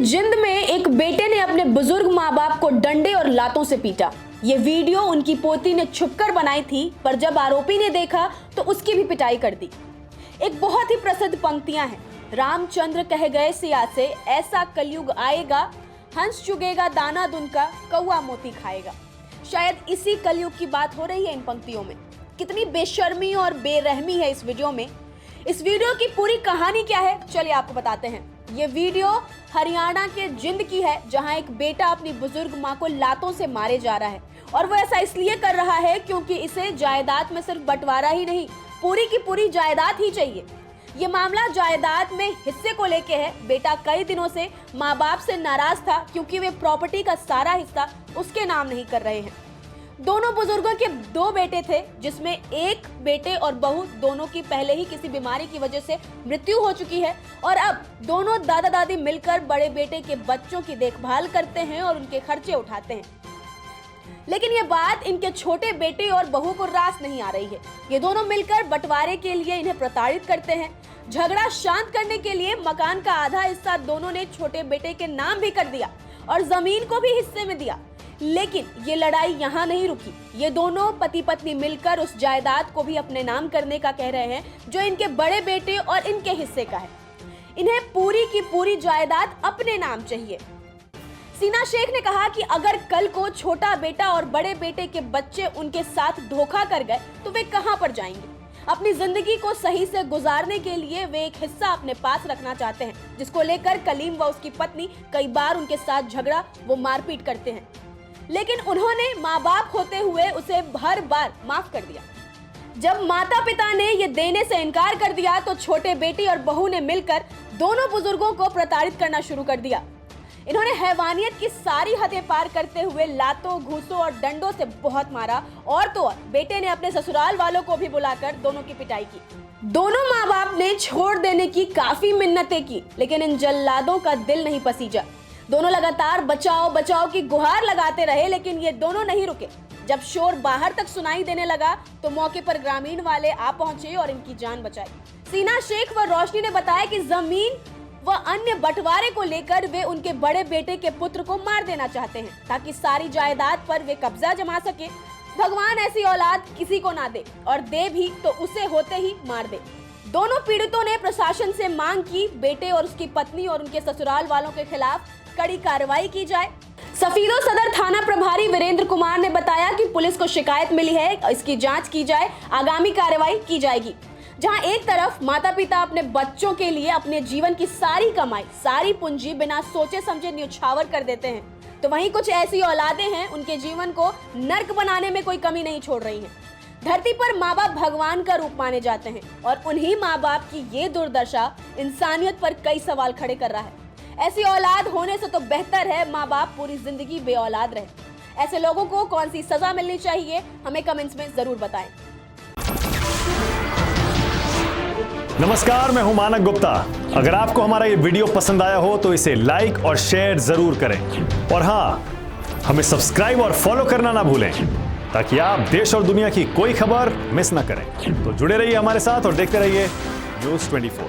जिंद में एक बेटे ने अपने बुजुर्ग माँ बाप को डंडे और लातों से पीटा। ये वीडियो उनकी पोती ने छुपकर बनाई थी, पर जब आरोपी ने देखा तो उसकी भी पिटाई कर दी। एक बहुत ही प्रसिद्ध पंक्तियां हैं, रामचंद्र कह गए सिया से, ऐसा कलयुग आएगा, हंस चुगेगा दाना दुनका, कौआ मोती खाएगा। शायद इसी कलयुग की बात हो रही है इन पंक्तियों में। कितनी बेशर्मी और बेरहमी है इस वीडियो में। इस वीडियो की पूरी कहानी क्या है, चलिए आपको बताते हैं। ये वीडियो हरियाणा के जिंद की है, जहां एक बेटा अपनी बुजुर्ग मां को लातों से मारे जा रहा है, और वो ऐसा इसलिए कर रहा है क्योंकि इसे जायदाद में सिर्फ बंटवारा ही नहीं, पूरी की पूरी जायदाद ही चाहिए। ये मामला जायदाद में हिस्से को लेके है। बेटा कई दिनों से माँ बाप से नाराज था क्योंकि वे प्रॉपर्टी का सारा हिस्सा उसके नाम नहीं कर रहे हैं। दोनों बुजुर्गों के दो बेटे थे, जिसमें एक बेटे और बहू दोनों की पहले ही किसी बीमारी की वजह से मृत्यु हो चुकी है, और अब दोनों दादा दादी मिलकर बड़े बेटे के बच्चों की देखभाल करते हैं और उनके खर्चे उठाते हैं। लेकिन ये बात इनके छोटे बेटे और बहू को रास नहीं आ रही है। ये दोनों मिलकर बंटवारे के लिए इन्हें प्रताड़ित करते हैं। झगड़ा शांत करने के लिए मकान का आधा हिस्सा दोनों ने छोटे बेटे के नाम भी कर दिया और जमीन को भी हिस्से में दिया। लेकिन ये लड़ाई यहाँ नहीं रुकी। ये दोनों पति पत्नी मिलकर उस जायदाद को भी अपने नाम करने का कह रहे हैं, जो इनके बड़े बेटे और इनके हिस्से का है। इन्हें पूरी की पूरी जायदाद अपने नाम चाहिए। सीना शेख ने कहा कि अगर कल को छोटा बेटा और बड़े बेटे के बच्चे उनके साथ धोखा कर गए तो वे कहां पर जाएंगे। अपनी जिंदगी को सही से गुजारने के लिए वे एक हिस्सा अपने पास रखना चाहते हैं, जिसको लेकर कलीम व उसकी पत्नी कई बार उनके साथ झगड़ा व मारपीट करते हैं। लेकिन उन्होंने माँ बाप होते हुए उसे हर बार माफ कर दिया। जब माता पिता ने ये देने से इनकार कर दिया तो छोटे बेटी और बहू ने मिलकर दोनों बुजुर्गों को प्रताड़ित करना शुरू कर दिया। इन्होंने हैवानियत की सारी हदें पार करते हुए लातों, घूसों और डंडों से बहुत मारा, और तो और बेटे ने अपने ससुराल वालों को भी बुलाकर दोनों की पिटाई की। दोनों माँ बाप ने छोड़ देने की काफी मिन्नतें की, लेकिन इन जल्लादों का दिल नहीं पसीजा। दोनों लगातार बचाओ बचाओ की गुहार लगाते रहे, लेकिन ये दोनों नहीं रुके। जब शोर बाहर तक सुनाई देने लगा तो मौके पर ग्रामीण वाले आ पहुंचे और इनकी जान बचाई। सीना शेख व रोशनी ने बताया कि जमीन व अन्य बंटवारे को लेकर वे उनके बड़े बेटे के पुत्र को मार देना चाहते हैं, ताकि सारी जायदाद पर वे कब्जा जमा सके। भगवान ऐसी औलाद किसी को ना दे, और दे भी तो उसे होते ही मार दे। दोनों पीड़ितों ने प्रशासन से मांग की, बेटे और उसकी पत्नी और उनके ससुराल वालों के खिलाफ कड़ी कार्रवाई की जाए। सफीदो सदर थाना प्रभारी वीरेंद्र कुमार ने बताया कि पुलिस को शिकायत मिली है, इसकी जांच की जाए, आगामी कार्रवाई की जाएगी। जहां एक तरफ माता पिता अपने बच्चों के लिए अपने जीवन की सारी कमाई, सारी पूंजी बिना सोचे समझे न्यौछावर कर देते हैं, तो वहीं कुछ ऐसी औलादें हैं, उनके जीवन को नर्क बनाने में कोई कमी नहीं छोड़ रही हैं। धरती पर माँ बाप भगवान का रूप माने जाते हैं, और उन्हीं माँ बाप की ये दुर्दशा इंसानियत पर कई सवाल खड़े कर रहा है। ऐसी औलाद होने से तो बेहतर है माँ बाप पूरी जिंदगी बे औलाद रहे। ऐसे लोगों को कौन सी सजा मिलनी चाहिए, हमें कमेंट्स में जरूर बताएं। नमस्कार, मैं हूं मानक गुप्ता। अगर आपको हमारा ये वीडियो पसंद आया हो तो इसे लाइक और शेयर जरूर करें, और हाँ, हमें सब्सक्राइब और फॉलो करना ना भूलें, ताकि आप देश और दुनिया की कोई खबर मिस ना करें। तो जुड़े रहिए हमारे साथ और देखते रहिए News 24।